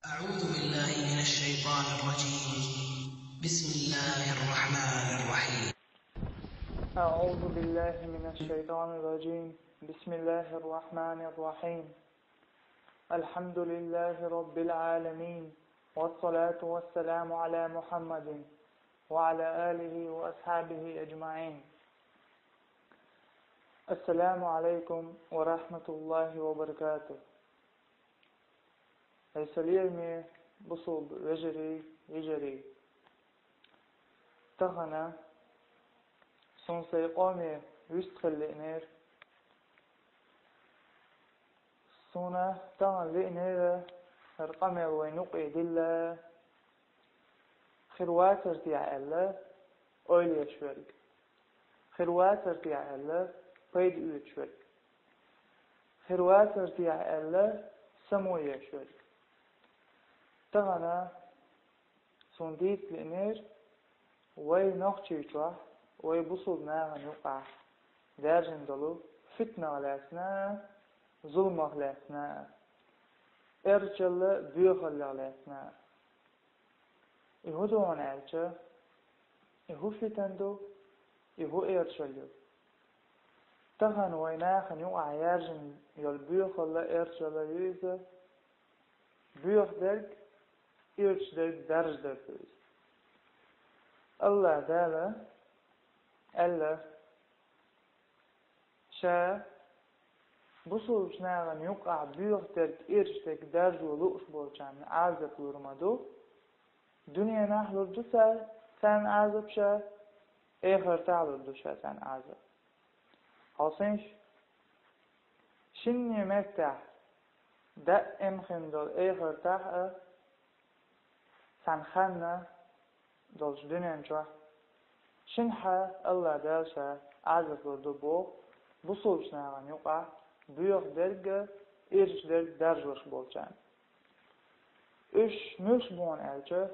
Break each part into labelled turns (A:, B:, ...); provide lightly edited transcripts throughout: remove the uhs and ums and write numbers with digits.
A: أعوذ بالله من الشيطان الرجيم. بسم الله الرحمن الرحيم.
B: أعوذ بالله من الشيطان الرجيم. بسم الله الرحمن الرحيم. الحمد لله رب العالمين، والصلاة والسلام على محمد وعلى آله وأصحابه أجمعين. السلام عليكم ورحمة الله وبركاته. هيسليرمي بصوب رجري يجري تغنى سيقومي يستخل لإنير سونا تغن لإنير رقمي وينقي دلا خروات ارتيع ألا أولي شوالك خروات ارتيع ألا بيد أولي شوالك خروات ارتيع ألا سموية شوالك تغنى سنديت لإنير وي نقشيشوه وي بصوب ناغن يقع دارجن دلو فتنة لاسنا ظلمة لاسنا ارجل بيغل لاسنا يهودون ارجل يهو فتندو يهو ارجلو تغن وي ناغن يقع يارجن يل بيغل ارجل يوزا بيغ درك ارج درك درج درك الله دالا ألا شا بصول شناغن يقع بيغتك إرشتك درج ولوش بولشان عازب ورمدو دنيا نحلو جسا سان عازب شا إخر تعلو دوشا سان عازب حاصنش شني مكتح دائم خندل إخر تحقا سان خاننا دولش دنيا نجوح شنحة الله دالشا عازف وردبو بصوب شناغن يقع بيوغ درجة إرش درج درجوش بولشان إش نوش بون ألجا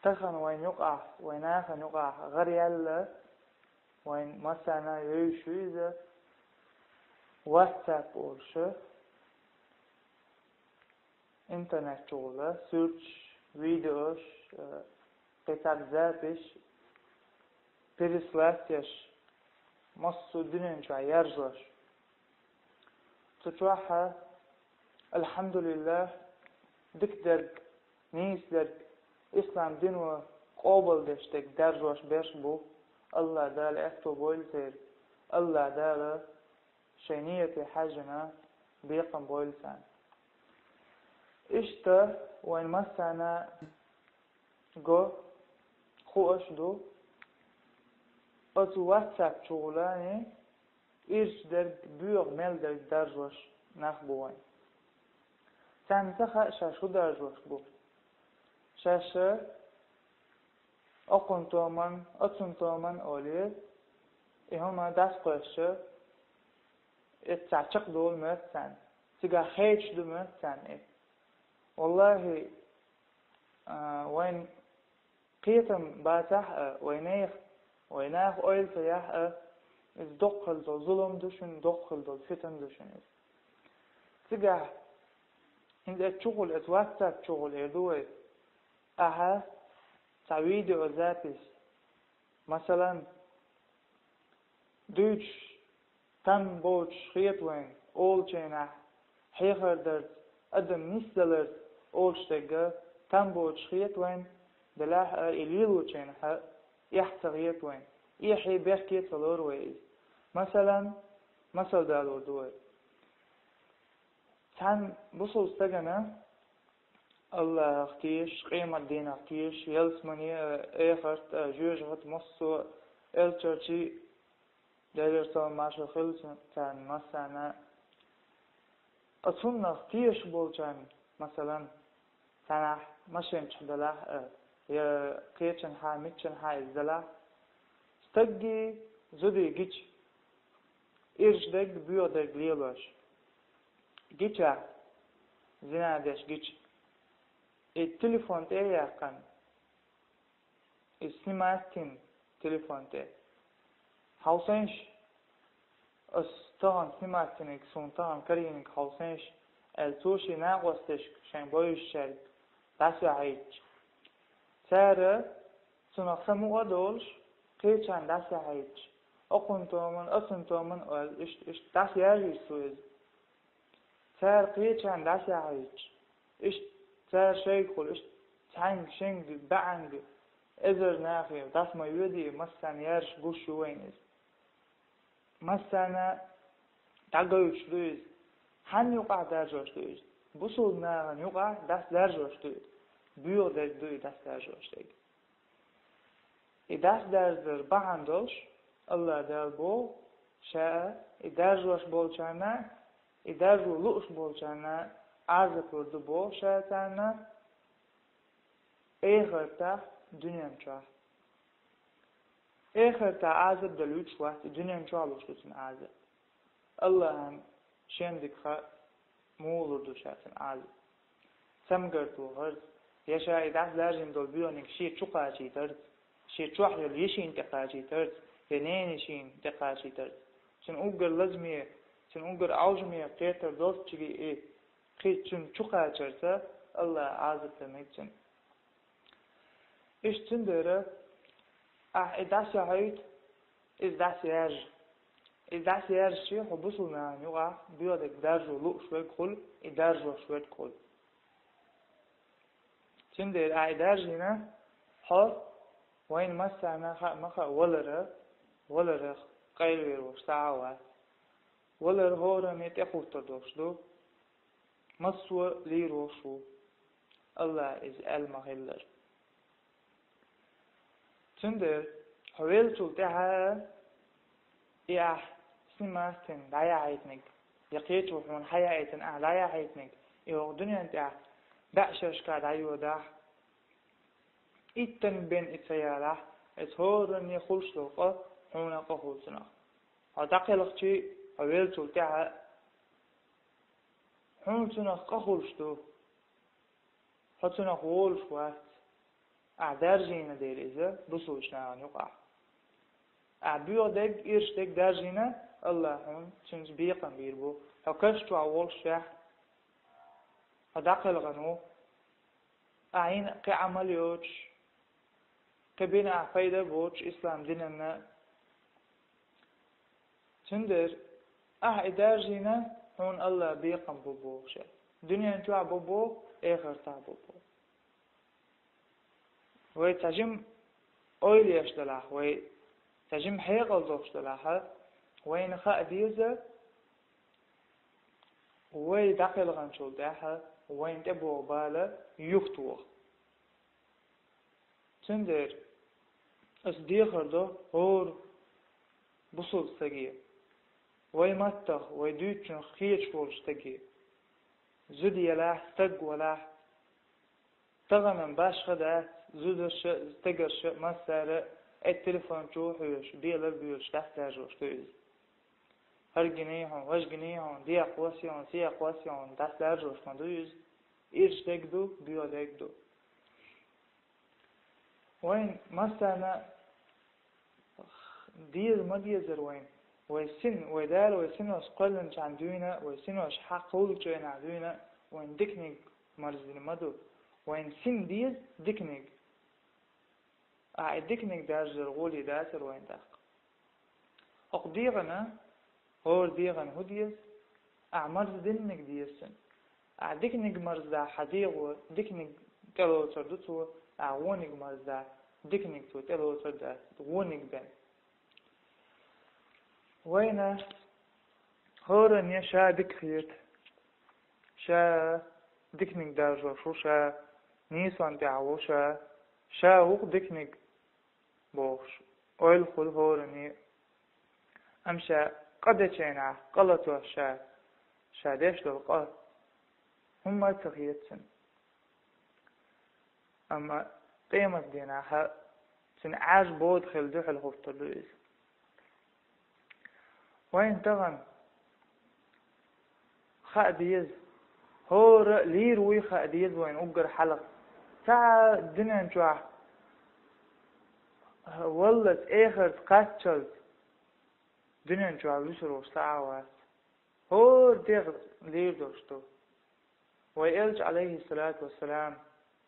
B: تخن وين يقع ويناخن يقع غير يلا وين مثلا يوشويزة واتساب بولشا انترنت جولا سيرش فيديوش قطع زابش переслать مصو دنين شو يرجوش تتوحى الحمد لله دكتر نيس درك إسلام دينو قابل دشتك درجوش بيش بو الله دال اكتو بويلتر الله دال شينية حاجنا بيقم بويلتان اشتا وين مسانا جو خوش دو أتو واتساب شغلاني إيش درك بيوغ ميل درك درجوش نخبوين سانسخة شاشو درجوش بو شاشة أقن تومن أتون تومن أولي إهما داس قوشة اتساعشق دول مرسان تيغا خيش دو مرسان والله وين قيتم باتح ويناخ أويل سياح إز دخل دو ظلم دوشن دخل دو فتن دوشن تيجا هند اتشغل اتواتساب شغل إردوي أها تعويدي وزابس مثلا دوش تن بوش خيط وين أول جينح حيخر درد أدم نسدلر أول شتغا تن بوش خيط وين دلاح إليلو جينح يحتغيت وين يحي بيحكي تلور ويز مثلا مثل دالور دوي تان بصل استغنى الله اختيش قيمة الدين اختيش يلسمني ايخرت جوجهت مصو الترشي داير صال ماشو خلص كان مثلا أصنع اختيش بولجان مثلا تنح مشين تحدلاح يا قيتشن هاي ميتشن هاي الزلا استجي زودي جيش إيش دق بيو دق ليلوش جيشا زنا دش جيش التليفون تاعي يقن السمارتين تليفون تاعي حوسنش استان سمارتينك سونتان كرينك حوسنش السوشي ناقوستش شين بويش شارك داسو عيج سارة سنقسمو أدولش قيتشان داسو عيج أقن تومن أصن تومن إش داس ياري سويز سار قيتشان داسو عيج إش سار شيخول إش تانج شنج بعنج إزر ناخي داس ما يودي مسان يارش بوش وينز مسانا تاقوش دويز هن يقع درجوش دويز بوصول ناغن يقع داس درجوش دويز بيو دوي داس درجوش دويز إداس درجر بعندوش الله دال بو شاء إدارجوش بولشانا إدارجو لؤش بولشانا عرض ورد بو شاء تانا إيخرتا دنيا مشاه إيخرتا عازب دلوش واحد دنيا مشاه لوشتن عازب الله هم شندك خا مولر دوشاتن عازب سمگرتو هرز يشا إداس لازم دول بيونك شيء چوقاچي ترد شيء چوحل يشين تقاچي ترد ينين شين تقاچي ترد چن اوگر لازمية چن اوگر عوجمية قيتر دوست چگي إيه قيت چن چوقاچرسا الله عازب تميتشن إيش تندر إداس يعيد إداس يارج إداس يارج شيء حبوصلنا يوقع بيودك درجو لؤ شوي كل إدارجو شوي كل تندر إدارجنا حر وين مسانا مخا ولره قيل ويروش ساعوات ولر هورا ميتقوت دوشدو مسوى ليروشو الله إز المغلر تندر حويلتو تها إياه سماستن لايا عيتنك يقيتو حون حيا عيتن لايا عيتنك إيوه دنيا انتها دعششكا دايو داح إتن بين إتسيالح إتهورن يخلصلوقا حونا قخلصنا هداقلق چي حويلتو تها حونتنا قخلصتو حتنا قولش واست درجينا دير إذا بصوش نعم يقع بيو دق إيش دق درجينا الله هون تنز بيقن بيربو هكشتو عوال شح هدقل غنو عين كعمل يوش كبينا فايدة بوش إسلام ديننا تندر درجينا هون الله بيقن ببو شح دنيا انتوا ببو آخر تعببو وي تجم أولي يشتلاح وي تجم حيقل زوشتلاح وين خاء ديزة وي داقل غنشول داحة وين تبو بالا يختوه تندر اس ديخر دو هور بصول ستاقية وي متخ وي دوتشن خيش فول ستاقية زد يلاح ستاق ولاح تغنم باش خدات زودش تجرش مسألة التلفون شوحش بيلا بيوش تحتاجوش تيز هر جنيهون وش جنيهون دي أقواسيون سي أقواسيون تحتاجوش مدويز إيش تجدو بيو تجدو وين مسألة دير ما ديزر وين ويسن ويدار ويسن وسقلنش عندونا ويسن وش حقولش وين عندونا وين دكنيك مرزين مدو وين سن ديز دكنيك دكنيك دارجر غولي داسر وين داق أقديغنا هور ديغن هديز مرز دنك ديسن دكنيك مرز دا حديغو دكنيك تلو تردتو غونيك مرز دا دكنيك تو تلو ترد غونيك بن وين هور نيشا دكخيت شا دكنيك دارجر شو شا نيسان تعو شا وق دكنيك بوش اويل خل هورني امشى قد تشينا قلتو شا ديش للقا هم تخيتسن اما قيمة ديناها سن عاج بود خل دحل خفتلويز وين تغن خاديز هور ليروي خاديز وين اقر حلق ساعة الدنيا نشوح والله آخر قاتشل دنيا نشوح لشروش ساعة واس هور ديغ لير دوشتو ويلج عليه الصلاة والسلام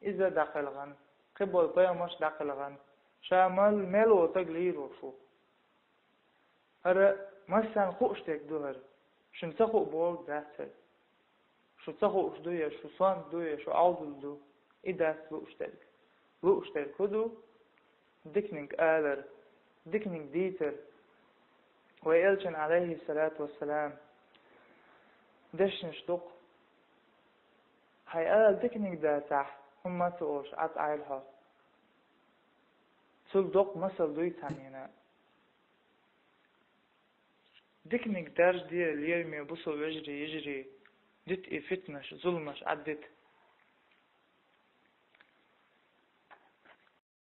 B: إذا دقلغن قبل بيامش دقلغن شامل ملو تقلير وشو هر مثلا خوشتك دوهر شن تخو بول داتل شو تخو اشدوية شو صان دوية شو عوضل دو إداس لوشتك كدو ديكنينج آلر ديكنينج ديتر ويلجن عليه الصلاة والسلام دشنش دق هاي آل ديكنينج داتح هم ما تقولش عط عيلها سول دق مثل دوي تانينا ديكنينج دارج دير اليومي بصو يجري ديت فتنش ظلمش عدت